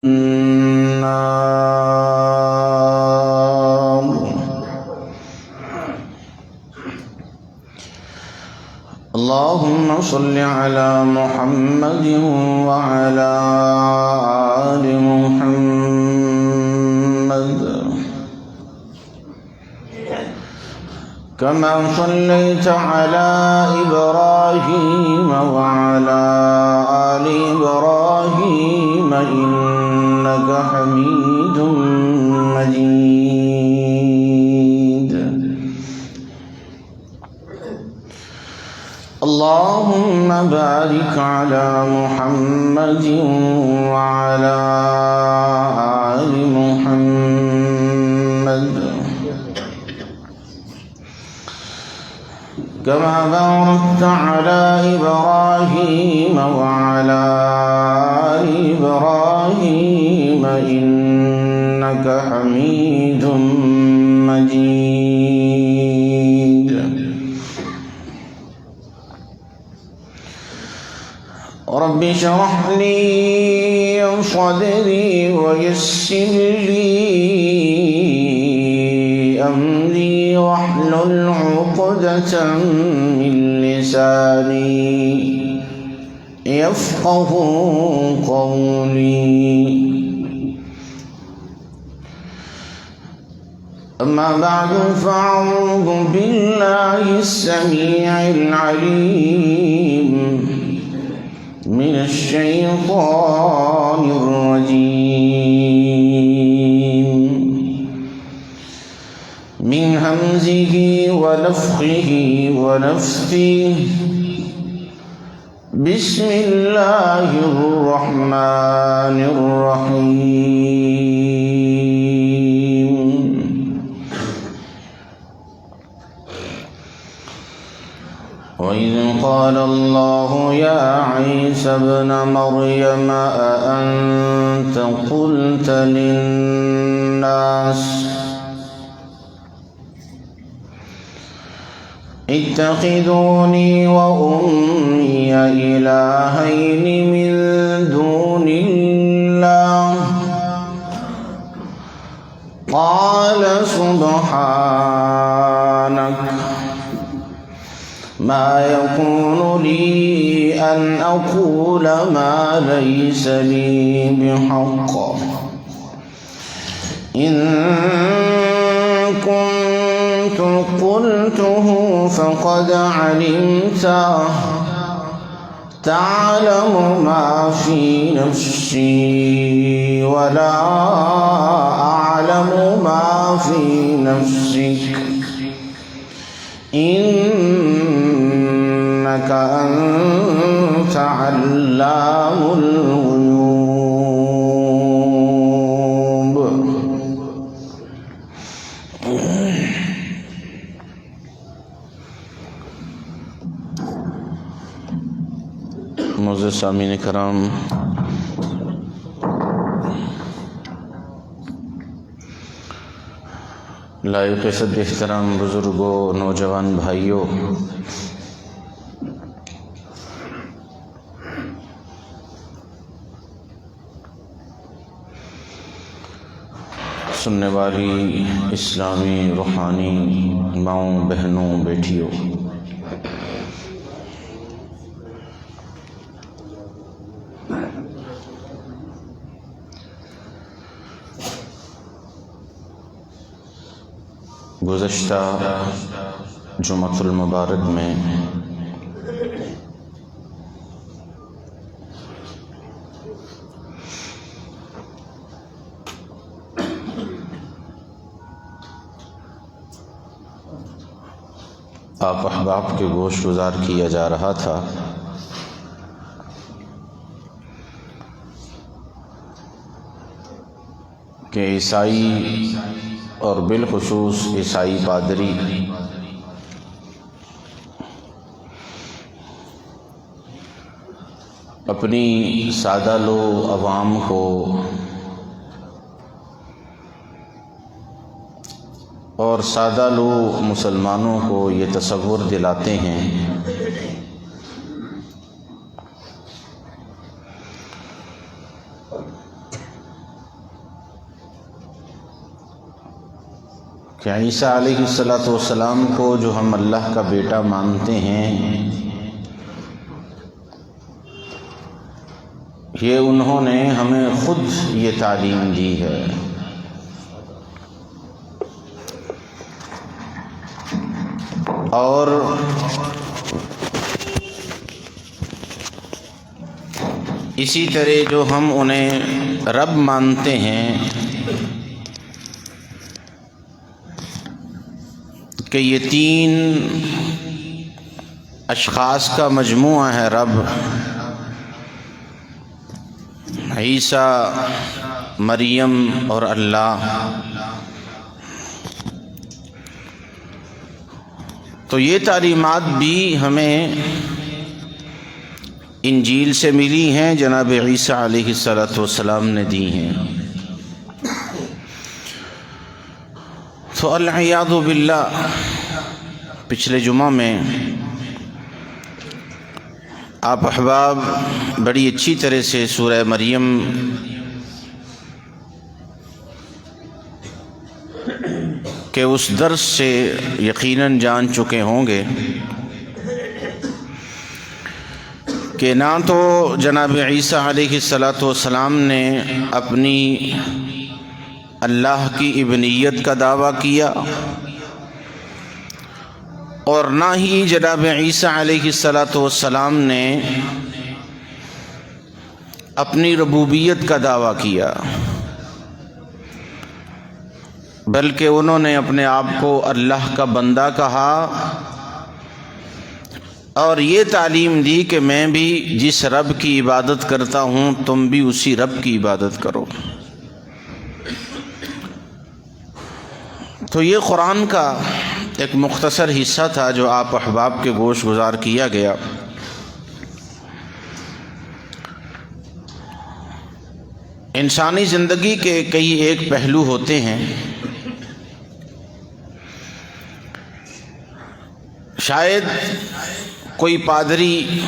النار. اللهم صل على محمد وعلى آل محمد كما صليت على إبراهيم وعلى آل إبراهيم إنك حميد مجيد. اللهم بارك على محمد وعلى آل محمد كما باركت على إبراهيم وعلى آل إبراهيم إنك حميد مجيد. رب اشرح لي صدري ويسر لي أمري واحلل عقدة من لساني يفقه قولي. أما بعد فأعوذ بالله السميع العليم من الشيطان الرجيم من همزه ونفخه ونفثه. بسم الله الرحمن الرحيم. وإذ قال الله يا عيسى ابن مريم أأنت قلت للناس اتخذوني وأمي إلهين من دون الله قال سبحانك ما يكون لي أن أقول ما ليس لي بحق إن كنت قلته فقد علمته تعلم ما في نفسي ولا أعلم ما في نفسك إنك أنت علام الغيوب. معزز سامعین کرام، لائق صد احترام بزرگوں، نوجوان بھائیوں، سننے والی اسلامی روحانی ماؤں، بہنوں، بیٹیوں، گزشتہ جمعۃ المبارک میں آپ احباب کے گوش گزار کیا جا رہا تھا کہ عیسائی اور بالخصوص عیسائی پادری اپنی سادہ لو عوام کو اور سادہ لو مسلمانوں کو یہ تصور دلاتے ہیں کہ عیسیٰ علیہ السلام کو جو ہم اللہ کا بیٹا مانتے ہیں، یہ انہوں نے ہمیں خود یہ تعلیم دی ہے۔ اور اسی طرح جو ہم انہیں رب مانتے ہیں کہ یہ تین اشخاص کا مجموعہ ہے رب، عیسیٰ، مریم اور اللہ۔ تو یہ تعلیمات بھی ہمیں انجیل سے ملی ہیں، جناب عیسیٰ علیہ السلام نے دی ہیں۔ تو العیاذ باللہ، پچھلے جمعہ میں آپ احباب بڑی اچھی طرح سے سورہ مریم کہ اس درس سے یقیناً جان چکے ہوں گے کہ نہ تو جناب عیسیٰ علیہ السلام نے اپنی اللہ کی ابنیت کا دعویٰ کیا، اور نہ ہی جناب عیسیٰ علیہ السلام نے اپنی ربوبیت کا دعویٰ کیا، بلکہ انہوں نے اپنے آپ کو اللہ کا بندہ کہا اور یہ تعلیم دی کہ میں بھی جس رب کی عبادت کرتا ہوں تم بھی اسی رب کی عبادت کرو۔ تو یہ قرآن کا ایک مختصر حصہ تھا جو آپ احباب کے گوش گزار کیا گیا۔ انسانی زندگی کے کئی ایک پہلو ہوتے ہیں، شاید کوئی پادری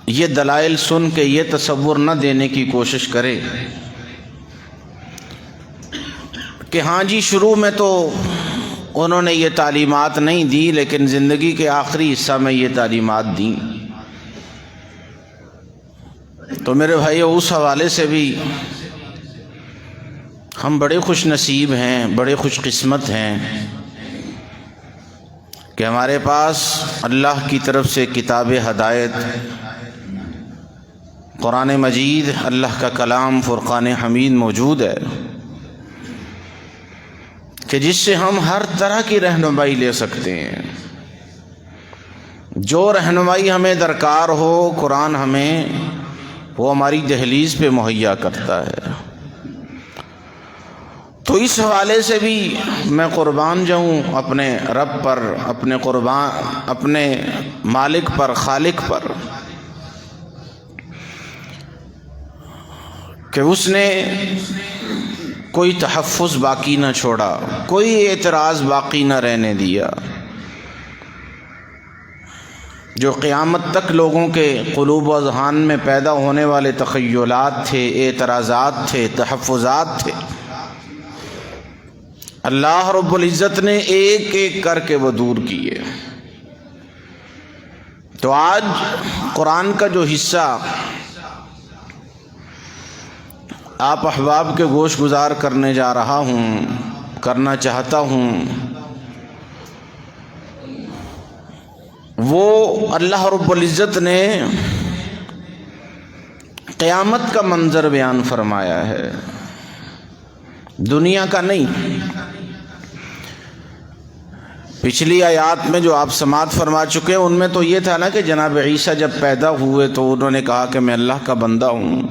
یہ دلائل سن کے یہ تصور نہ دینے کی کوشش کرے کہ ہاں جی شروع میں تو انہوں نے یہ تعلیمات نہیں دی، لیکن زندگی کے آخری حصہ میں یہ تعلیمات دیں۔ تو میرے بھائیو، اس حوالے سے بھی ہم بڑے خوش نصیب ہیں، بڑے خوش قسمت ہیں کہ ہمارے پاس اللہ کی طرف سے کتاب ہدایت، قرآن مجید، اللہ کا کلام فرقان حمید موجود ہے کہ جس سے ہم ہر طرح کی رہنمائی لے سکتے ہیں۔ جو رہنمائی ہمیں درکار ہو، قرآن ہمیں وہ ہماری دہلیز پہ مہیا کرتا ہے۔ تو اس حوالے سے بھی میں قربان جاؤں اپنے رب پر، اپنے مالک پر، خالق پر، کہ اس نے کوئی تحفظ باقی نہ چھوڑا، کوئی اعتراض باقی نہ رہنے دیا۔ جو قیامت تک لوگوں کے قلوب و اذہان میں پیدا ہونے والے تخیلات تھے، اعتراضات تھے، تحفظات تھے، اللہ رب العزت نے ایک ایک کر کے وہ دور کیے۔ تو آج قرآن کا جو حصہ آپ احباب کے گوش گزار کرنے جا رہا ہوں، کرنا چاہتا ہوں، وہ اللہ رب العزت نے قیامت کا منظر بیان فرمایا ہے، دنیا کا نہیں۔ پچھلی آیات میں جو آپ سماعت فرما چکے ہیں ان میں تو یہ تھا نا کہ جناب عیسیٰ جب پیدا ہوئے تو انہوں نے کہا کہ میں اللہ کا بندہ ہوں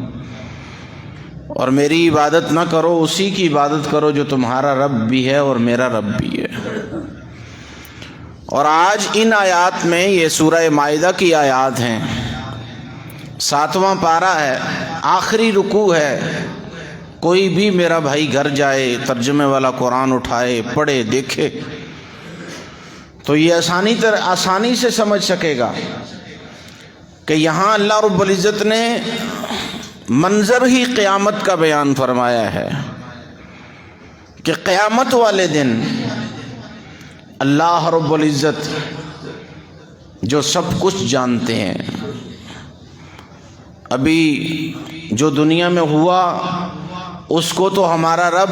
اور میری عبادت نہ کرو، اسی کی عبادت کرو جو تمہارا رب بھی ہے اور میرا رب بھی ہے۔ اور آج ان آیات میں، یہ سورہ مائدہ کی آیات ہیں، 7واں پارہ ہے، آخری رکوع ہے۔ کوئی بھی میرا بھائی گھر جائے، ترجمے والا قرآن اٹھائے، پڑھے، دیکھے تو یہ آسانی سے سمجھ سکے گا کہ یہاں اللہ رب العزت نے منظر ہی قیامت کا بیان فرمایا ہے کہ قیامت والے دن اللہ رب العزت جو سب کچھ جانتے ہیں، ابھی جو دنیا میں ہوا اس کو تو ہمارا رب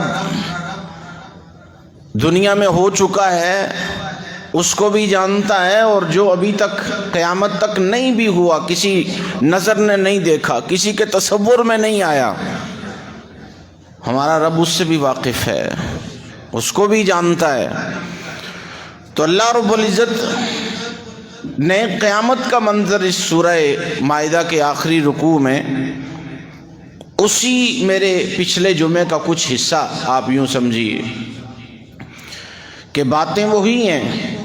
دنیا میں ہو چکا ہے اس کو بھی جانتا ہے، اور جو ابھی تک قیامت تک نہیں بھی ہوا، کسی نظر نے نہیں دیکھا، کسی کے تصور میں نہیں آیا، ہمارا رب اس سے بھی واقف ہے، اس کو بھی جانتا ہے۔ تو اللہ رب العزت نے قیامت کا منظر اس سورہ مائدہ کے آخری رکوع میں، اسی میرے پچھلے جمعے کا کچھ حصہ آپ یوں سمجھیے کہ باتیں وہی ہیں،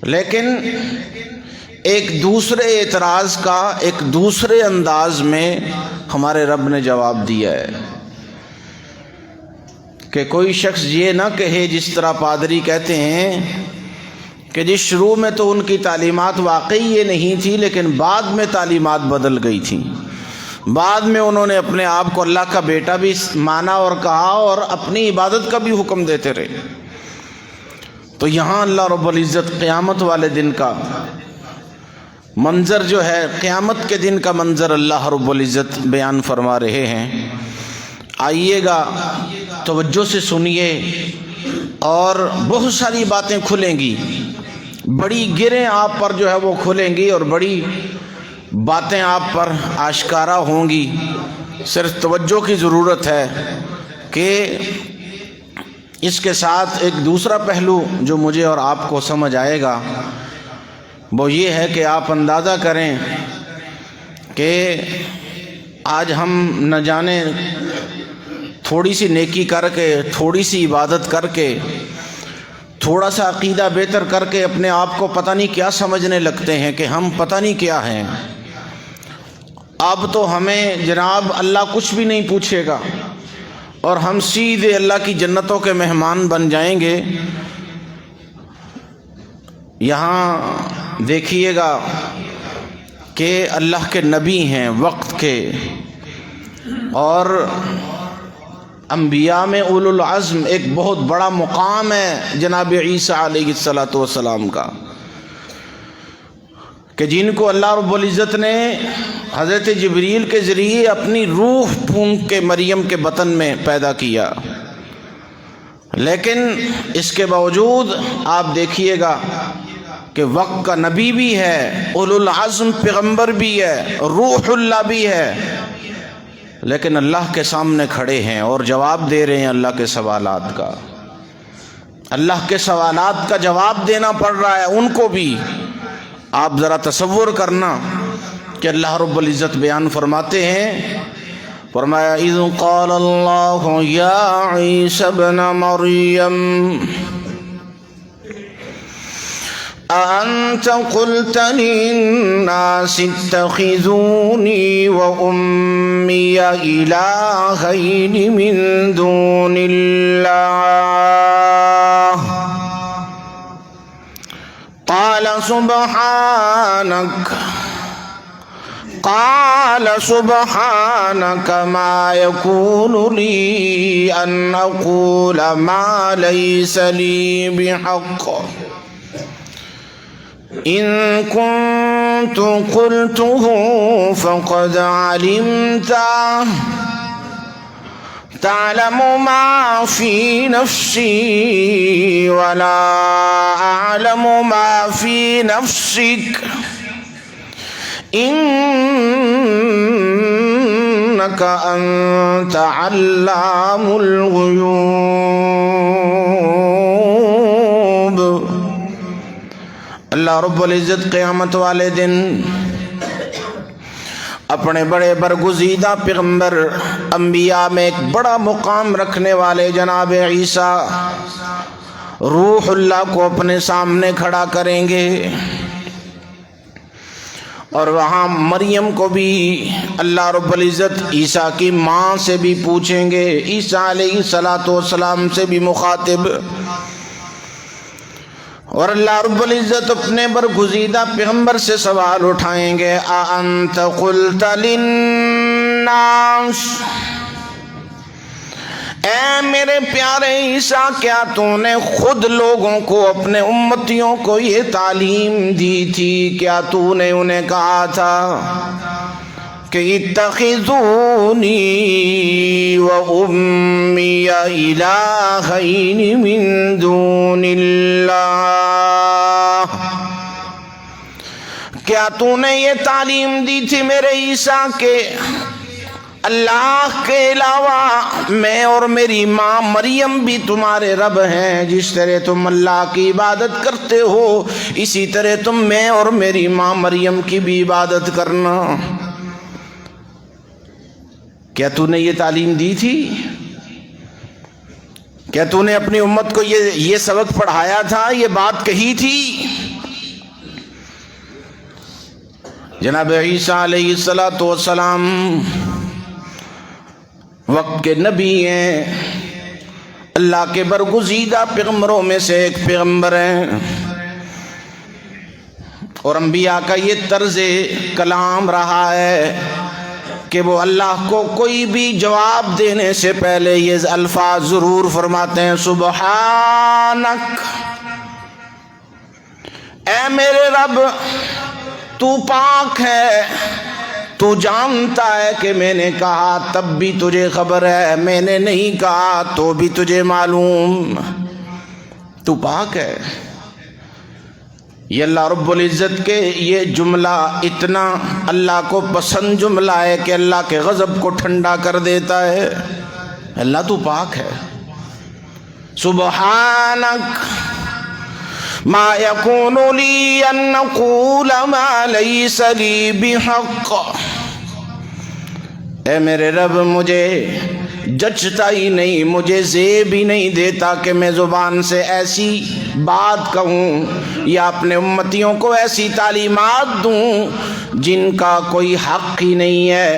لیکن ایک دوسرے اعتراض کا ایک دوسرے انداز میں ہمارے رب نے جواب دیا ہے کہ کوئی شخص یہ نہ کہے جس طرح پادری کہتے ہیں کہ جس شروع میں تو ان کی تعلیمات واقعی یہ نہیں تھی، لیکن بعد میں تعلیمات بدل گئی تھیں، بعد میں انہوں نے اپنے آپ کو اللہ کا بیٹا بھی مانا اور کہا اور اپنی عبادت کا بھی حکم دیتے رہے۔ تو یہاں اللہ رب العزت قیامت والے دن کا منظر جو ہے، قیامت کے دن کا منظر اللہ رب العزت بیان فرما رہے ہیں۔ آئیے گا توجہ سے سنیے، اور بہت ساری باتیں کھلیں گی، بڑی گریں آپ پر جو ہے وہ کھلیں گی، اور بڑی باتیں آپ پر آشکارا ہوں گی۔ صرف توجہ کی ضرورت ہے کہ اس کے ساتھ ایک دوسرا پہلو جو مجھے اور آپ کو سمجھ آئے گا وہ یہ ہے کہ آپ اندازہ کریں کہ آج ہم نہ جانے تھوڑی سی نیکی کر کے، تھوڑی سی عبادت کر کے، تھوڑا سا عقیدہ بہتر کر کے اپنے آپ کو پتہ نہیں کیا سمجھنے لگتے ہیں کہ ہم پتہ نہیں کیا ہیں۔ اب تو ہمیں جناب اللہ کچھ بھی نہیں پوچھے گا اور ہم سیدھے اللہ کی جنتوں کے مہمان بن جائیں گے۔ یہاں دیکھیے گا کہ اللہ کے نبی ہیں وقت کے، اور انبیاء میں اولو العزم ایک بہت بڑا مقام ہے جناب عیسیٰ علیہ السلام کا، کہ جن کو اللہ رب العزت نے حضرت جبریل کے ذریعے اپنی روح پھونک کے مریم کے بطن میں پیدا کیا، لیکن اس کے باوجود آپ دیکھیے گا کہ وقت کا نبی بھی ہے، اولو العزم پیغمبر بھی ہے، روح اللہ بھی ہے، لیکن اللہ کے سامنے کھڑے ہیں اور جواب دے رہے ہیں اللہ کے سوالات کا، اللہ کے سوالات کا جواب دینا پڑ رہا ہے ان کو بھی۔ آپ ذرا تصور کرنا کہ اللہ رب العزت بیان فرماتے ہیں، فرمایا اذ قال اللہ یا عیسی ابن مریم أأنت قلت للناس اتخذوني وأمي إلهين من دون الله قال سبحانك ما يكون لي أن أقول ما ليس لي بحق إن كنت قلته فقد علمته تعلم ما في نفسي ولا أعلم ما في نفسك إنك أنت علام الغيوب۔ اللہ رب العزت قیامت والے دن اپنے بڑے برگزیدہ پیغمبر انبیاء میں ایک بڑا مقام رکھنے والے جناب عیسیٰ روح اللہ کو اپنے سامنے کھڑا کریں گے، اور وہاں مریم کو بھی اللہ رب العزت عیسیٰ کی ماں سے بھی پوچھیں گے، عیسیٰ علیہ السلام سے بھی مخاطب، اور اللہ رب العزت اپنے برگزیدہ پیغمبر سے سوال اٹھائیں گے، اَأَنْتَ قُلْتَ لِلنَّاسِ، اے میرے پیارے عیسیٰ، کیا تو نے خود لوگوں کو، اپنے امتیوں کو یہ تعلیم دی تھی؟ کیا تو نے انہیں کہا تھا کہ اتخذونی و امی الہین من دون اللہ؟ کیا تو نے یہ تعلیم دی تھی میرے عیسیٰ کہ اللہ کے علاوہ میں اور میری ماں مریم بھی تمہارے رب ہیں؟ جس طرح تم اللہ کی عبادت کرتے ہو اسی طرح تم میں اور میری ماں مریم کی بھی عبادت کرنا۔ کیا تو نے یہ تعلیم دی تھی؟ کیا تو نے اپنی امت کو یہ سبق پڑھایا تھا، یہ بات کہی تھی؟ جناب عیسیٰ علیہ السلام وقت کے نبی ہیں، اللہ کے برگزیدہ پیغمبروں میں سے ایک پیغمبر ہیں، اور انبیاء کا یہ طرز کلام رہا ہے کہ وہ اللہ کو کوئی بھی جواب دینے سے پہلے یہ الفاظ ضرور فرماتے ہیں، سبحانک، اے میرے رب تو پاک ہے، تو جانتا ہے کہ میں نے کہا تب بھی تجھے خبر ہے، میں نے نہیں کہا تو بھی تجھے معلوم، تو پاک ہے۔ یہ اللہ رب العزت کے یہ جملہ اتنا اللہ کو پسند جملہ ہے کہ اللہ کے غضب کو ٹھنڈا کر دیتا ہے۔ اللہ تو پاک ہے۔ سبحانک ما یکون لی ان اقول ما لیس لی بحق، اے میرے رب مجھے جچتا ہی نہیں، مجھے زیب ہی نہیں دیتا کہ میں زبان سے ایسی بات کہوں یا اپنے امتیوں کو ایسی تعلیمات دوں جن کا کوئی حق ہی نہیں ہے،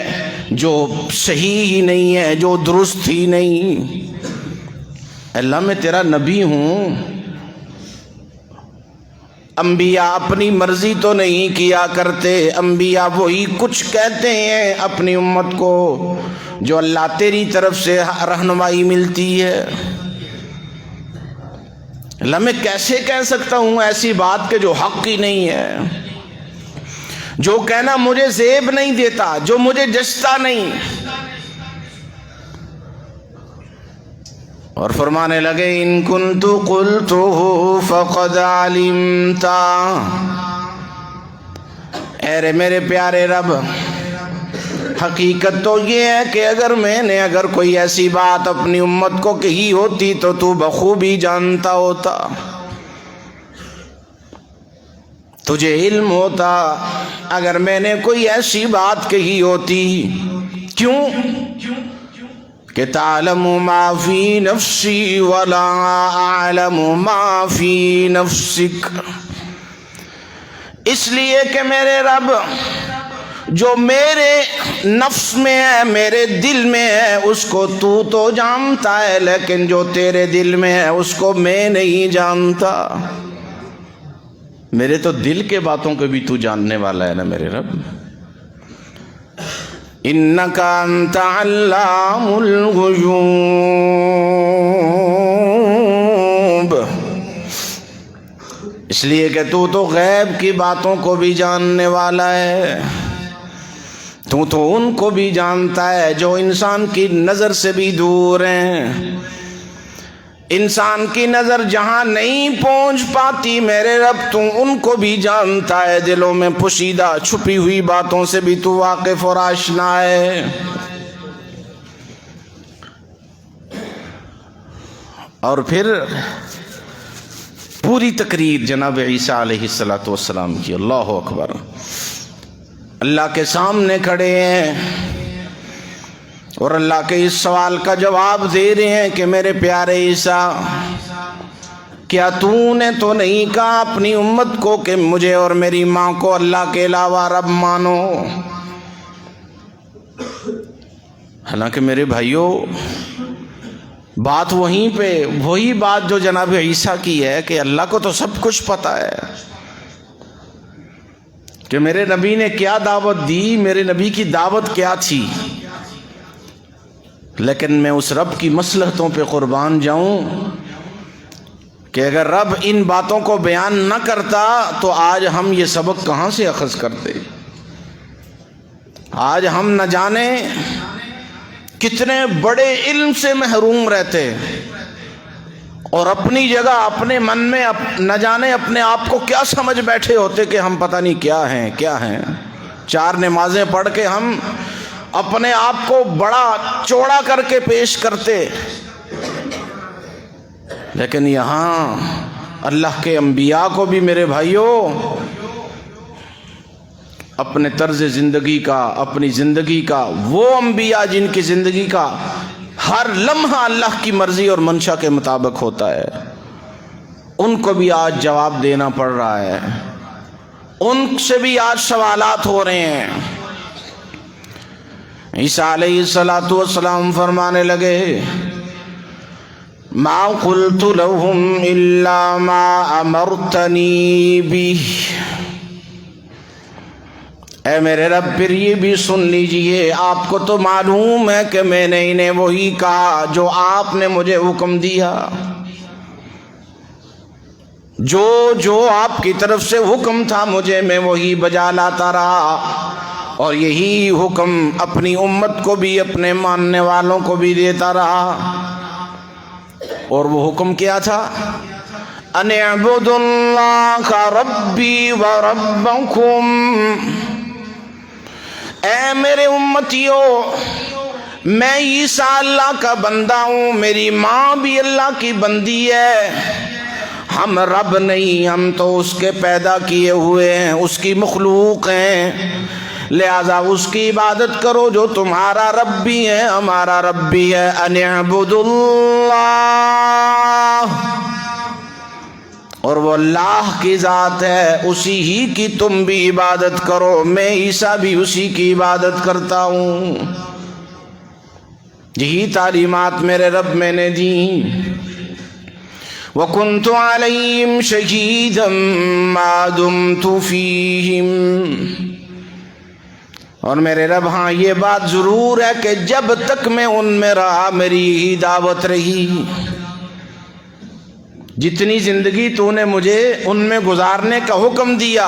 جو صحیح ہی نہیں ہے، جو درست ہی نہیں۔ اللہ میں تیرا نبی ہوں، انبیاء اپنی مرضی تو نہیں کیا کرتے، انبیاء وہی کچھ کہتے ہیں اپنی امت کو جو اللہ تیری طرف سے رہنمائی ملتی ہے۔ اللہ میں کیسے کہہ سکتا ہوں ایسی بات کہ جو حق ہی نہیں ہے، جو کہنا مجھے زیب نہیں دیتا، جو مجھے جچتا نہیں۔ اور فرمانے لگے ان کنت قلتہ فقد علمتا، اے میرے پیارے رب حقیقت تو یہ ہے کہ اگر کوئی ایسی بات اپنی امت کو کہی ہوتی تو تو بخوبی جانتا ہوتا، تجھے علم ہوتا اگر میں نے کوئی ایسی بات کہی ہوتی۔ کیوں کہ تعلم ما فی نفسی ولا اعلم ما فی نفسک، اس لیے کہ میرے رب جو میرے نفس میں ہے، میرے دل میں ہے، اس کو تو جانتا ہے، لیکن جو تیرے دل میں ہے اس کو میں نہیں جانتا۔ میرے تو دل کے باتوں کو بھی تو جاننے والا ہے نا میرے رب۔ انک انت علام الغیوب، اس لیے کہ تو غیب کی باتوں کو بھی جاننے والا ہے، تو ان کو بھی جانتا ہے جو انسان کی نظر سے بھی دور ہیں۔ انسان کی نظر جہاں نہیں پہنچ پاتی میرے رب تو ان کو بھی جانتا ہے، دلوں میں پوشیدہ چھپی ہوئی باتوں سے بھی تو واقف اور آشنا ہے۔ اور پھر پوری تقریر جناب عیسیٰ علیہ السلام کی، اللہ اکبر، اللہ کے سامنے کھڑے ہیں اور اللہ کے اس سوال کا جواب دے رہے ہیں کہ میرے پیارے عیسیٰ، کیا تو نے تو نہیں کہا اپنی امت کو کہ مجھے اور میری ماں کو اللہ کے علاوہ رب مانو؟ حالانکہ میرے بھائیوں بات وہیں پہ وہی بات جو جناب عیسیٰ کی ہے کہ اللہ کو تو سب کچھ پتہ ہے کہ میرے نبی نے کیا دعوت دی، میرے نبی کی دعوت کیا تھی، لیکن میں اس رب کی مصلحتوں پہ قربان جاؤں کہ اگر رب ان باتوں کو بیان نہ کرتا تو آج ہم یہ سبق کہاں سے اخذ کرتے؟ آج ہم نہ جانے کتنے بڑے علم سے محروم رہتے اور اپنی جگہ اپنے من میں نہ جانے اپنے آپ کو کیا سمجھ بیٹھے ہوتے کہ ہم پتہ نہیں کیا ہیں 4 نمازیں پڑھ کے ہم اپنے آپ کو بڑا چوڑا کر کے پیش کرتے. لیکن یہاں اللہ کے انبیاء کو بھی میرے بھائیوں اپنے طرز زندگی کا، اپنی زندگی کا، وہ انبیاء جن کی زندگی کا ہر لمحہ اللہ کی مرضی اور منشا کے مطابق ہوتا ہے، ان کو بھی آج جواب دینا پڑ رہا ہے، ان سے بھی آج سوالات ہو رہے ہیں. عیسیٰ علیہ الصلوۃ والسلام فرمانے لگے ما قلت لهم الا ما امرتنی به. اے میرے رب پھر یہ بھی سن لیجئے، آپ کو تو معلوم ہے کہ میں نے انہیں وہی کہا جو آپ نے مجھے حکم دیا، جو آپ کی طرف سے حکم تھا مجھے میں وہی بجا لاتا رہا، اور یہی حکم اپنی امت کو بھی، اپنے ماننے والوں کو بھی دیتا رہا. اور وہ حکم کیا تھا؟ ان اعبدوا اللہ ربی و ربکم. اے میرے امتیوں، میں عیسیٰ اللہ کا بندہ ہوں، میری ماں بھی اللہ کی بندی ہے، ہم رب نہیں، ہم تو اس کے پیدا کیے ہوئے ہیں، اس کی مخلوق ہیں، لہذا اس کی عبادت کرو جو تمہارا رب بھی ہے ہمارا رب بھی ہے. ان اعبدوا اللہ، اور وہ اللہ کی ذات ہے، اسی ہی کی تم بھی عبادت کرو، میں عیسیٰ بھی اسی کی عبادت کرتا ہوں. یہی تعلیمات میرے رب میں نے دی. وَكُنْتُ عَلَيْهِمْ شَهِيدًا مَا دُمْتُ فِيهِمْ. اور میرے رب ہاں یہ بات ضرور ہے کہ جب تک میں ان میں رہا میری ہی دعوت رہی. جتنی زندگی تو نے مجھے ان میں گزارنے کا حکم دیا،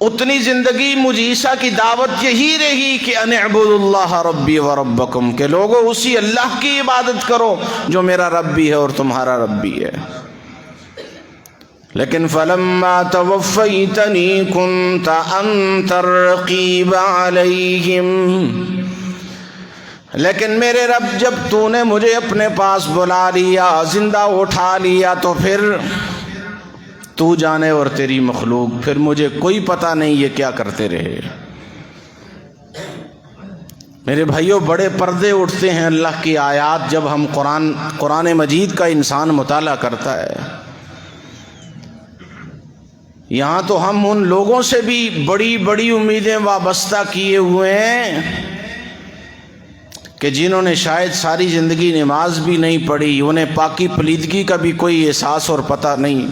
اتنی زندگی مجھ عیسیٰ کی دعوت یہی رہی کہ ان اعبدوا اللہ ربی و ربکم، کہ لوگوں اسی اللہ کی عبادت کرو جو میرا رب بھی ہے اور تمہارا رب بھی ہے. لیکن فلما توفیتنی کنت انت الرقیب علیہم. لیکن میرے رب جب تو نے مجھے اپنے پاس بلا لیا، زندہ اٹھا لیا، تو پھر تو جانے اور تیری مخلوق، پھر مجھے کوئی پتہ نہیں یہ کیا کرتے رہے. میرے بھائیوں بڑے پردے اٹھتے ہیں اللہ کی آیات جب ہم قرآن مجید کا انسان مطالعہ کرتا ہے. یہاں تو ہم ان لوگوں سے بھی بڑی بڑی امیدیں وابستہ کیے ہوئے ہیں کہ جنہوں نے شاید ساری زندگی نماز بھی نہیں پڑھی، انہیں پاکی پلیدگی کا بھی کوئی احساس اور پتہ نہیں.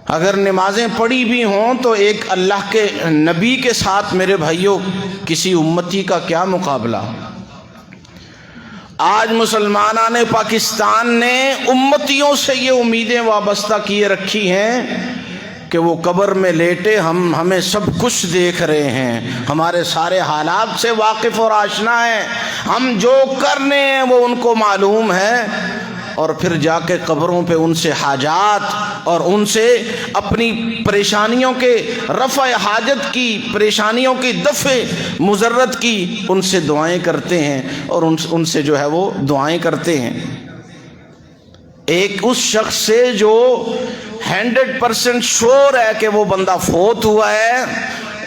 اگر نمازیں پڑھی بھی ہوں تو ایک اللہ کے نبی کے ساتھ میرے بھائیوں کسی امتی کا کیا مقابلہ. آج مسلمانان پاکستان نے امتیوں سے یہ امیدیں وابستہ کیے رکھی ہیں کہ وہ قبر میں لیٹے ہمیں سب کچھ دیکھ رہے ہیں، ہمارے سارے حالات سے واقف اور آشنا ہیں، ہم جو کرنے ہیں وہ ان کو معلوم ہے، اور پھر جا کے قبروں پہ ان سے حاجات اور ان سے اپنی پریشانیوں کے رفع حاجت کی، پریشانیوں کی دفع مضرت کی ان سے دعائیں کرتے ہیں، اور ان سے جو ہے وہ دعائیں کرتے ہیں. ایک اس شخص سے جو 100% شور ہے کہ وہ بندہ فوت ہوا ہے،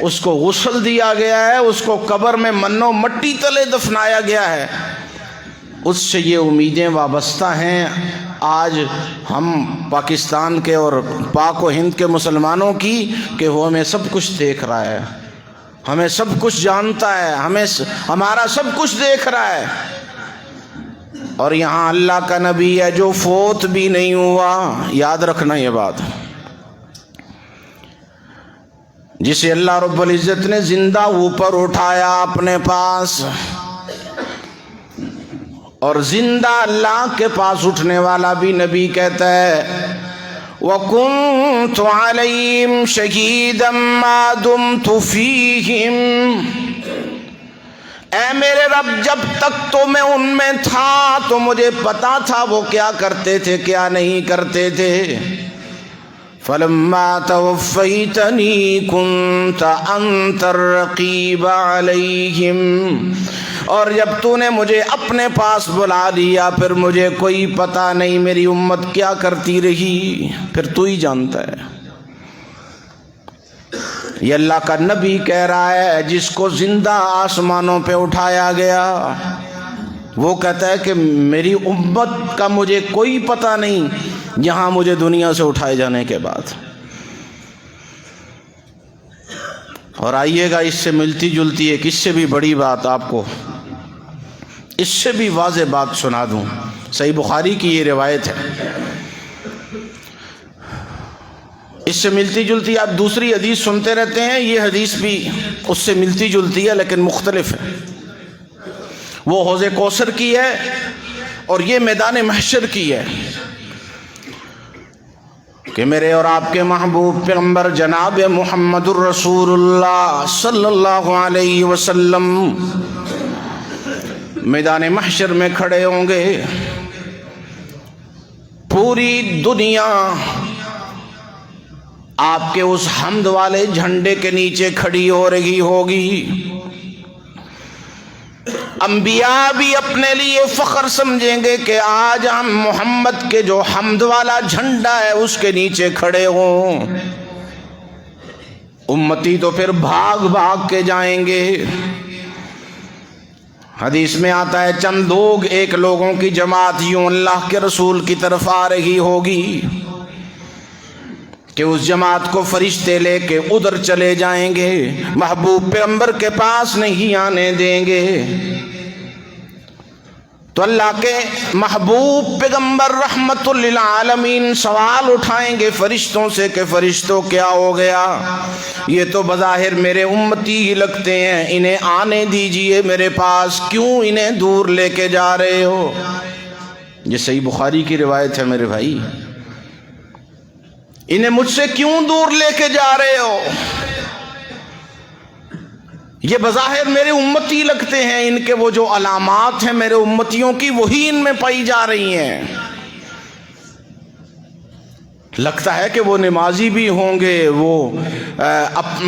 اس کو غسل دیا گیا ہے، اس کو قبر میں منو مٹی تلے دفنایا گیا ہے، اس سے یہ امیدیں وابستہ ہیں. آج ہم پاکستان کے اور پاک و ہند کے مسلمانوں کی کہ وہ ہمیں سب کچھ دیکھ رہا ہے، ہمیں سب کچھ جانتا ہے، ہمارا سب کچھ دیکھ رہا ہے. اور یہاں اللہ کا نبی ہے جو فوت بھی نہیں ہوا. یاد رکھنا یہ بات، جسے اللہ رب العزت نے زندہ اوپر اٹھایا اپنے پاس، اور زندہ اللہ کے پاس اٹھنے والا بھی نبی کہتا ہے وَكُنْتُ عَلَيْهِمْ شَهِيدًا مَا دُمْتُ فِيهِمْ، اے میرے رب جب تک تو میں ان میں تھا تو مجھے پتا تھا وہ کیا کرتے تھے کیا نہیں کرتے تھے. فَلَمَّا تَوَفَّيْتَنِي كُنْتَ أَنْتَ الرَّقِيبَ عَلَيْهِمْ، اور جب تو نے مجھے اپنے پاس بلا لیا پھر مجھے کوئی پتہ نہیں میری امت کیا کرتی رہی، پھر تو ہی جانتا ہے. یہ اللہ کا نبی کہہ رہا ہے جس کو زندہ آسمانوں پہ اٹھایا گیا، وہ کہتا ہے کہ میری امت کا مجھے کوئی پتہ نہیں یہاں مجھے دنیا سے اٹھائے جانے کے بعد. اور آئیے گا اس سے ملتی جلتی ایک اس سے بھی بڑی بات آپ کو، اس سے بھی واضح بات سنا دوں. صحیح بخاری کی یہ روایت ہے. اس سے ملتی جلتی آپ دوسری حدیث سنتے رہتے ہیں، یہ حدیث بھی اس سے ملتی جلتی ہے لیکن مختلف ہے. وہ حوض کوثر کی ہے اور یہ میدان محشر کی ہے کہ میرے اور آپ کے محبوب پیغمبر جناب محمد الرسول اللہ صلی اللہ علیہ وسلم میدان محشر میں کھڑے ہوں گے. پوری دنیا آپ کے اس حمد والے جھنڈے کے نیچے کھڑی ہو رہی ہوگی. انبیاء بھی اپنے لیے فخر سمجھیں گے کہ آج ہم محمد کے جو حمد والا جھنڈا ہے اس کے نیچے کھڑے ہوں. امتی تو پھر بھاگ بھاگ کے جائیں گے. حدیث میں آتا ہے چند لوگ، ایک لوگوں کی جماعت یوں اللہ کے رسول کی طرف آ رہی ہوگی کہ اس جماعت کو فرشتے لے کے ادھر چلے جائیں گے، محبوب پیغمبر کے پاس نہیں آنے دیں گے. تو اللہ کے محبوب پیغمبر رحمت للعالمین سوال اٹھائیں گے فرشتوں سے کہ فرشتوں کیا ہو گیا، یہ تو بظاہر میرے امتی ہی لگتے ہیں، انہیں آنے دیجئے میرے پاس، کیوں انہیں دور لے کے جا رہے ہو؟ یہ صحیح بخاری کی روایت ہے میرے بھائی. انہیں مجھ سے کیوں دور لے کے جا رہے ہو؟ یہ بظاہر میرے امتی لگتے ہیں، ان کے وہ جو علامات ہیں میرے امتیوں کی وہی ان میں پائی جا رہی ہیں. لگتا ہے کہ وہ نمازی بھی ہوں گے، وہ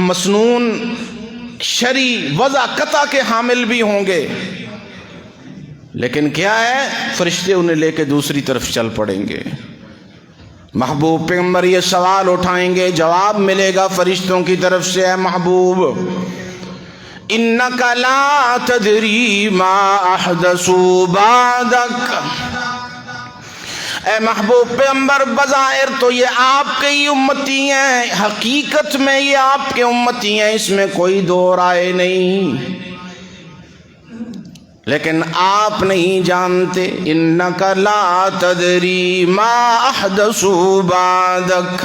مسنون شرعی وضع قطع کے حامل بھی ہوں گے، لیکن کیا ہے فرشتے انہیں لے کے دوسری طرف چل پڑیں گے. محبوب پیغمبر یہ سوال اٹھائیں گے، جواب ملے گا فرشتوں کی طرف سے، اے محبوب انک لا تدری ما احدثوا بعدک، اے محبوب پیغمبر بظاہر تو یہ آپ کے ہی امتی ہیں، حقیقت میں یہ آپ کے امتی ہیں، اس میں کوئی دو رائے نہیں، لیکن آپ نہیں جانتے. انک لا تدری ما احدثوا بعدک،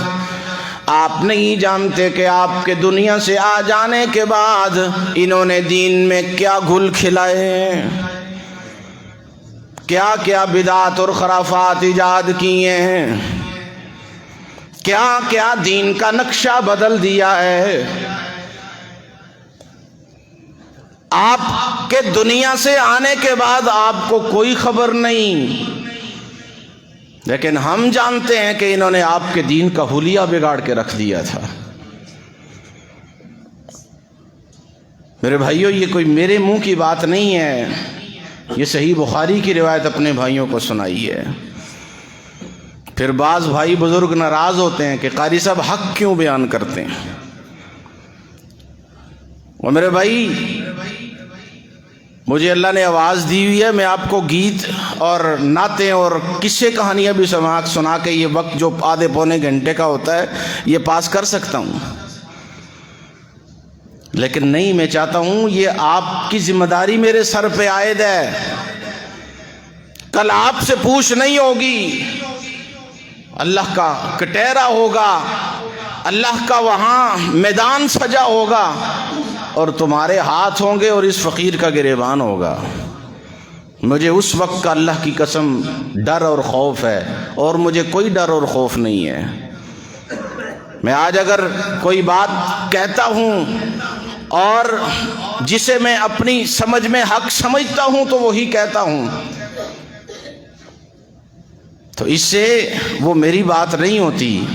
آپ نہیں جانتے کہ آپ کے دنیا سے آ جانے کے بعد انہوں نے دین میں کیا گھل کھلائے ہیں، کیا کیا بدعات اور خرافات ایجاد کیے ہیں، کیا کیا دین کا نقشہ بدل دیا ہے. آپ کے دنیا سے آنے کے بعد آپ کو کوئی خبر نہیں، لیکن ہم جانتے ہیں کہ انہوں نے آپ کے دین کا حلیہ بگاڑ کے رکھ دیا تھا. میرے بھائیوں یہ کوئی میرے منہ کی بات نہیں ہے، یہ صحیح بخاری کی روایت اپنے بھائیوں کو سنائی ہے. پھر بعض بھائی بزرگ ناراض ہوتے ہیں کہ قاری صاحب حق کیوں بیان کرتے ہیں. اور میرے بھائی مجھے اللہ نے آواز دی ہوئی ہے، میں آپ کو گیت اور نعتیں اور قصے کہانیاں بھی سنا کے یہ وقت جو آدھے پونے گھنٹے کا ہوتا ہے یہ پاس کر سکتا ہوں، لیکن نہیں، میں چاہتا ہوں یہ آپ کی ذمہ داری میرے سر پہ عائد ہے. کل آپ سے پوچھ نہیں ہوگی، اللہ کا کٹہرا ہوگا، اللہ کا وہاں میدان سجا ہوگا اور تمہارے ہاتھ ہوں گے اور اس فقیر کا گریبان ہوگا. مجھے اس وقت کا اللہ کی قسم ڈر اور خوف ہے، اور مجھے کوئی ڈر اور خوف نہیں ہے۔ میں آج اگر کوئی بات کہتا ہوں اور جسے میں اپنی سمجھ میں حق سمجھتا ہوں تو وہی کہتا ہوں، تو اس سے وہ میری بات نہیں ہوتی،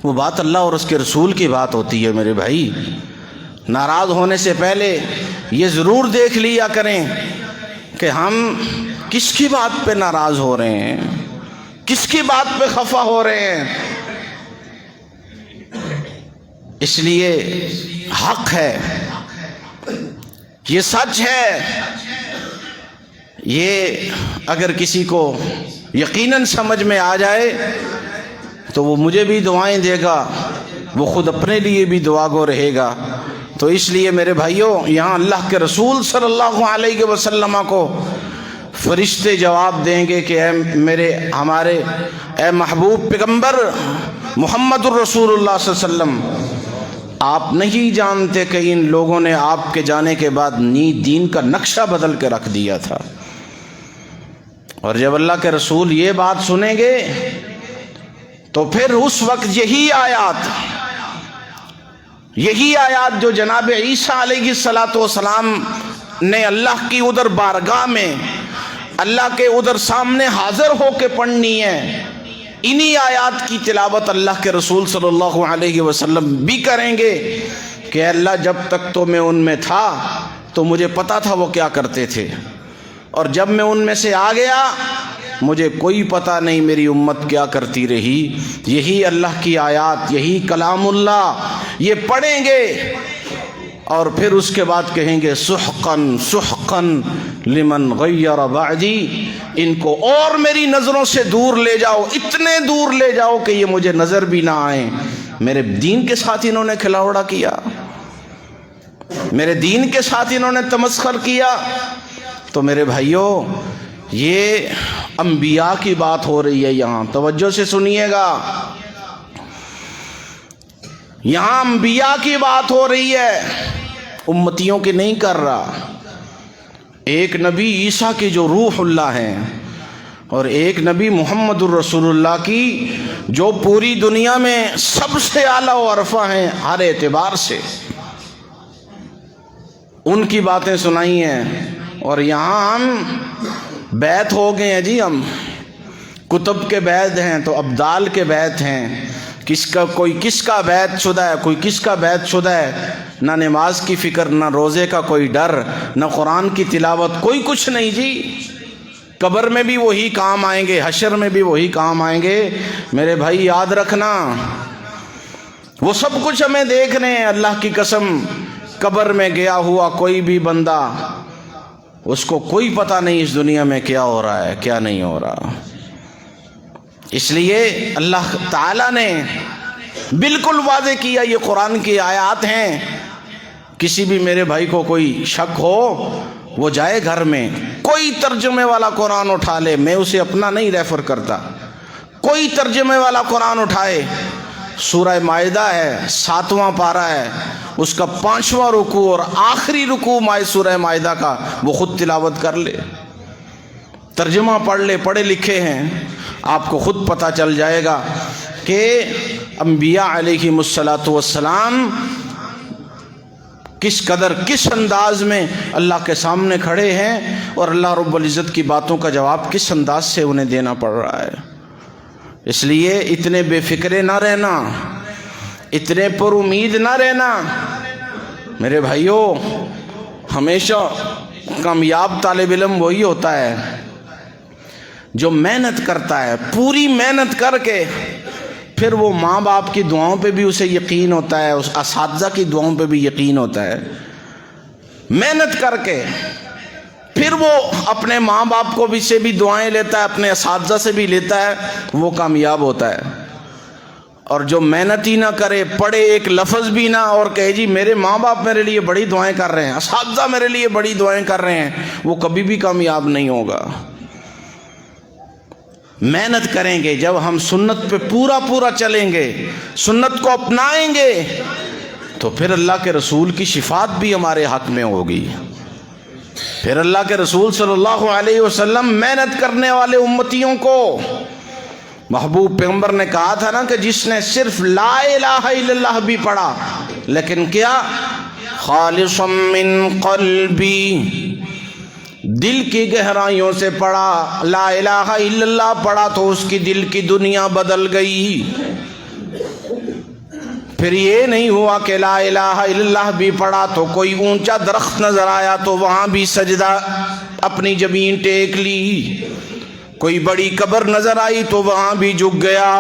وہ بات اللہ اور اس کے رسول کی بات ہوتی ہے۔ میرے بھائی، ناراض ہونے سے پہلے یہ ضرور دیکھ لیا کریں کہ ہم کس کی بات پہ ناراض ہو رہے ہیں، کس کی بات پہ خفا ہو رہے ہیں۔ اس لیے حق ہے، یہ سچ ہے، یہ اگر کسی کو یقیناً سمجھ میں آ جائے تو وہ مجھے بھی دعائیں دے گا، وہ خود اپنے لیے بھی دعا گو رہے گا۔ تو اس لیے میرے بھائیوں، یہاں اللہ کے رسول صلی اللہ علیہ وسلم کو فرشتے جواب دیں گے کہ اے محبوب پیغمبر محمد الرسول اللہ صلی اللہ علیہ وسلم، آپ نہیں جانتے کہ ان لوگوں نے آپ کے جانے کے بعد دین کا نقشہ بدل کے رکھ دیا تھا۔ اور جب اللہ کے رسول یہ بات سنیں گے تو پھر اس وقت یہی آیات جو جناب عیسیٰ علیہ السلام نے اللہ کی ادھر بارگاہ میں اللہ کے ادھر سامنے حاضر ہو کے پڑھنی ہے، انہی آیات کی تلاوت اللہ کے رسول صلی اللہ علیہ وسلم بھی کریں گے کہ اللہ جب تک تو میں ان میں تھا تو مجھے پتا تھا وہ کیا کرتے تھے، اور جب میں ان میں سے آ گیا مجھے کوئی پتہ نہیں میری امت کیا کرتی رہی۔ یہی اللہ کی آیات، یہی کلام اللہ، یہ پڑھیں گے اور پھر اس کے بعد کہیں گے سحقاً سحقاً لمن غیر بعدی، ان کو اور میری نظروں سے دور لے جاؤ، اتنے دور لے جاؤ کہ یہ مجھے نظر بھی نہ آئیں۔ میرے دین کے ساتھ انہوں نے کھلواڑا کیا، میرے دین کے ساتھ انہوں نے تمسخر کیا۔ تو میرے بھائیوں، یہ انبیاء کی بات ہو رہی ہے، یہاں توجہ سے سنیے گا، یہاں انبیاء کی بات ہو رہی ہے، امتیوں کی نہیں کر رہا۔ ایک نبی عیسیٰ کی جو روح اللہ ہیں، اور ایک نبی محمد الرسول اللہ کی جو پوری دنیا میں سب سے اعلیٰ و عرفہ ہیں ہر اعتبار سے، ان کی باتیں سنائی ہیں۔ اور یہاں ہم بیت ہو گئے ہیں جی، ہم کتب کے بیت ہیں تو ابدال کے بیت ہیں، کوئی کس کا بیت شدہ ہے، کوئی کس کا بیت شدہ ہے، نہ نماز کی فکر، نہ روزے کا کوئی ڈر، نہ قرآن کی تلاوت، کوئی کچھ نہیں جی۔ قبر میں بھی وہی کام آئیں گے، حشر میں بھی وہی کام آئیں گے۔ میرے بھائی یاد رکھنا، وہ سب کچھ ہمیں دیکھ رہے ہیں، اللہ کی قسم۔ قبر میں گیا ہوا کوئی بھی بندہ، اس کو کوئی پتہ نہیں اس دنیا میں کیا ہو رہا ہے کیا نہیں ہو رہا۔ اس لیے اللہ تعالیٰ نے بالکل واضح کیا، یہ قرآن کی آیات ہیں۔ کسی بھی میرے بھائی کو کوئی شک ہو، وہ جائے گھر میں، کوئی ترجمے والا قرآن اٹھا لے، میں اسے اپنا نہیں ریفر کرتا، کوئی ترجمے والا قرآن اٹھائے، سورہ مائدہ ہے، 7واں پارہ ہے، اس کا 5واں رکوع اور آخری رکوع سورہ مائدہ کا وہ خود تلاوت کر لے، ترجمہ پڑھ لے، پڑھے لکھے ہیں، آپ کو خود پتہ چل جائے گا کہ انبیاء علیہم الصلاۃ والسلام کس قدر، کس انداز میں اللہ کے سامنے کھڑے ہیں، اور اللہ رب العزت کی باتوں کا جواب کس انداز سے انہیں دینا پڑ رہا ہے۔ اس لیے اتنے بے فکرے نہ رہنا، اتنے پر امید نہ رہنا۔ میرے بھائیوں، ہمیشہ کامیاب طالب علم وہی ہوتا ہے جو محنت کرتا ہے، پوری محنت کر کے پھر وہ ماں باپ کی دعاؤں پہ بھی اسے یقین ہوتا ہے، اس اساتذہ کی دعاؤں پہ بھی یقین ہوتا ہے، محنت کر کے پھر وہ اپنے ماں باپ کو بھی سے بھی دعائیں لیتا ہے، اپنے اساتذہ سے بھی لیتا ہے، وہ کامیاب ہوتا ہے۔ اور جو محنت ہی نہ کرے، پڑھے ایک لفظ بھی نہ، اور کہے جی میرے ماں باپ میرے لیے بڑی دعائیں کر رہے ہیں، اساتذہ میرے لیے بڑی دعائیں کر رہے ہیں، وہ کبھی بھی کامیاب نہیں ہوگا۔ محنت کریں گے، جب ہم سنت پہ پورا چلیں گے، سنت کو اپنائیں گے، تو پھر اللہ کے رسول کی شفاعت بھی ہمارے حق میں ہوگی، پھر اللہ کے رسول صلی اللہ علیہ وسلم محنت کرنے والے امتیوں کو، محبوب پیغمبر نے کہا تھا نا کہ جس نے صرف لا الہ الا اللہ بھی پڑھا، لیکن کیا خالصا من قلبی، دل کی گہرائیوں سے پڑھا، لا الہ الا اللہ پڑھا تو اس کی دل کی دنیا بدل گئی۔ پھر یہ نہیں ہوا کہ لا الہ الا اللہ بھی پڑھا تو کوئی اونچا درخت نظر آیا تو وہاں بھی سجدہ اپنی جبین ٹیک لی، کوئی بڑی قبر نظر آئی تو وہاں بھی جھک گیا،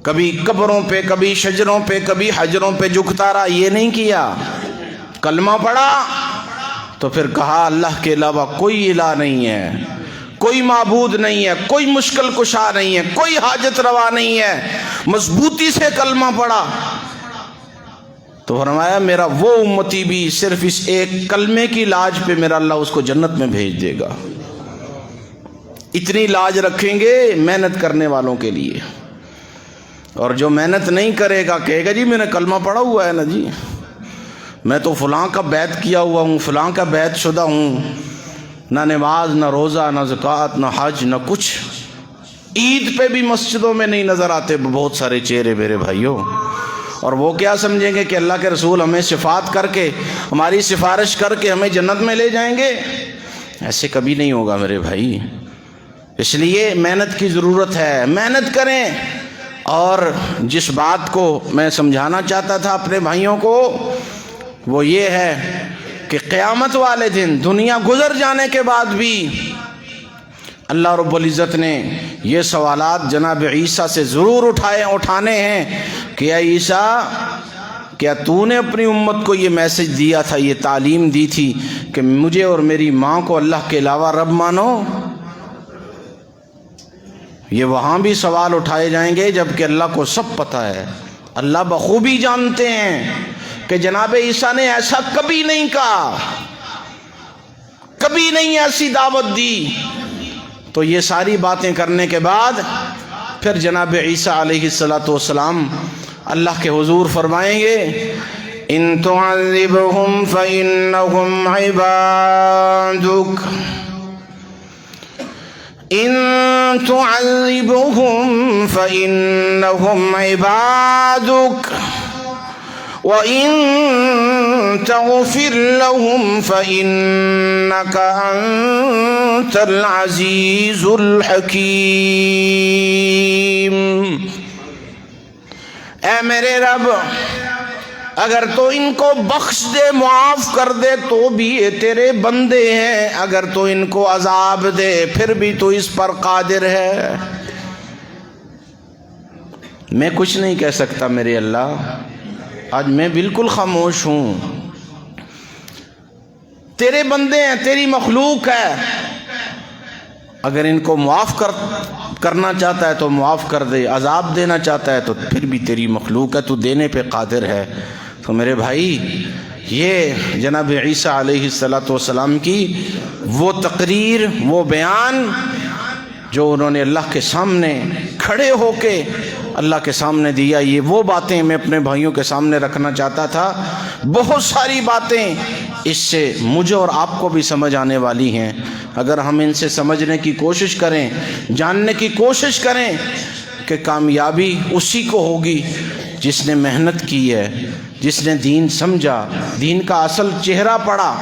کبھی قبروں پہ، کبھی شجروں پہ، کبھی حجروں پہ جھکتا رہا، یہ نہیں کیا۔ کلمہ پڑھا تو پھر کہا اللہ کے علاوہ کوئی الہ نہیں ہے، کوئی معبود نہیں ہے، کوئی مشکل کشا نہیں ہے، کوئی حاجت روا نہیں ہے، مضبوطی سے کلمہ پڑھا تو فرمایا میرا وہ امتی بھی صرف اس ایک کلمے کی لاج پہ میرا اللہ اس کو جنت میں بھیج دے گا۔ اتنی لاج رکھیں گے محنت کرنے والوں کے لیے، اور جو محنت نہیں کرے گا کہے گا جی میں نے کلمہ پڑھا ہوا ہے نا جی، میں تو فلاں کا بیعت کیا ہوا ہوں، فلاں کا بیعت شدہ ہوں، نہ نماز، نہ روزہ، نہ زکوٰۃ، نہ حج، نہ کچھ، عید پہ بھی مسجدوں میں نہیں نظر آتے بہت سارے چہرے میرے بھائیوں، اور وہ کیا سمجھیں گے کہ اللہ کے رسول ہمیں شفاعت کر کے، ہماری سفارش کر کے ہمیں جنت میں لے جائیں گے؟ ایسے کبھی نہیں ہوگا میرے بھائی۔ اس لیے محنت کی ضرورت ہے، محنت کریں۔ اور جس بات کو میں سمجھانا چاہتا تھا اپنے بھائیوں کو وہ یہ ہے کہ قیامت والے دن دنیا گزر جانے کے بعد بھی اللہ رب العزت نے یہ سوالات جناب عیسیٰ سے ضرور اٹھانے ہیں کہ اے عیسیٰ، کیا تو نے اپنی امت کو یہ میسج دیا تھا، یہ تعلیم دی تھی کہ مجھے اور میری ماں کو اللہ کے علاوہ رب مانو؟ یہ وہاں بھی سوال اٹھائے جائیں گے جبکہ اللہ کو سب پتہ ہے، اللہ بخوبی جانتے ہیں کہ جناب عیسیٰ نے ایسا کبھی نہیں کہا، کبھی نہیں ایسی دعوت دی۔ تو یہ ساری باتیں کرنے کے بعد پھر جناب عیسیٰ علیہ السلام اللہ کے حضور فرمائیں گے ان تعذبهم فإنهم عبادك، ان تعذبهم فإنهم عبادك وَإِن تَغْفِرْ لَهُمْ فَإِنَّكَ أَنْتَ الْعَزِيزُ الْحَكِيمُ۔ اے میرے رب، اگر تو ان کو بخش دے، معاف کر دے تو بھی یہ تیرے بندے ہیں، اگر تو ان کو عذاب دے پھر بھی تو اس پر قادر ہے۔ میں کچھ نہیں کہہ سکتا میرے اللہ، آج میں بالکل خاموش ہوں، تیرے بندے ہیں، تیری مخلوق ہے، اگر ان کو معاف کرنا چاہتا ہے تو معاف کر دے، عذاب دینا چاہتا ہے تو پھر بھی تیری مخلوق ہے، تو دینے پہ قادر ہے۔ تو میرے بھائی، یہ جناب عیسیٰ علیہ السلام کی وہ تقریر، وہ بیان جو انہوں نے اللہ کے سامنے کھڑے ہو کے اللہ کے سامنے دیا، یہ وہ باتیں میں اپنے بھائیوں کے سامنے رکھنا چاہتا تھا۔ بہت ساری باتیں اس سے مجھے اور آپ کو بھی سمجھ آنے والی ہیں، اگر ہم ان سے سمجھنے کی کوشش کریں، جاننے کی کوشش کریں کہ کامیابی اسی کو ہوگی جس نے محنت کی ہے، جس نے دین سمجھا، دین کا اصل چہرہ پڑھا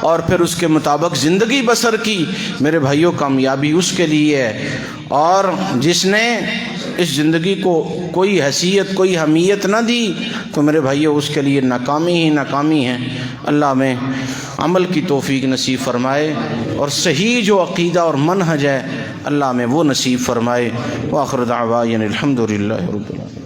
اور پھر اس کے مطابق زندگی بسر کی۔ میرے بھائیوں، کامیابی اس کے لیے ہے، اور جس نے اس زندگی کو کوئی حیثیت، کوئی اہمیت نہ دی تو میرے بھائیوں اس کے لیے ناکامی ہی ناکامی ہے۔ اللہ میں عمل کی توفیق نصیب فرمائے، اور صحیح جو عقیدہ اور منہج ہے اللہ میں وہ نصیب فرمائے۔ وآخر دعوانا الحمدللہ رب العالمین۔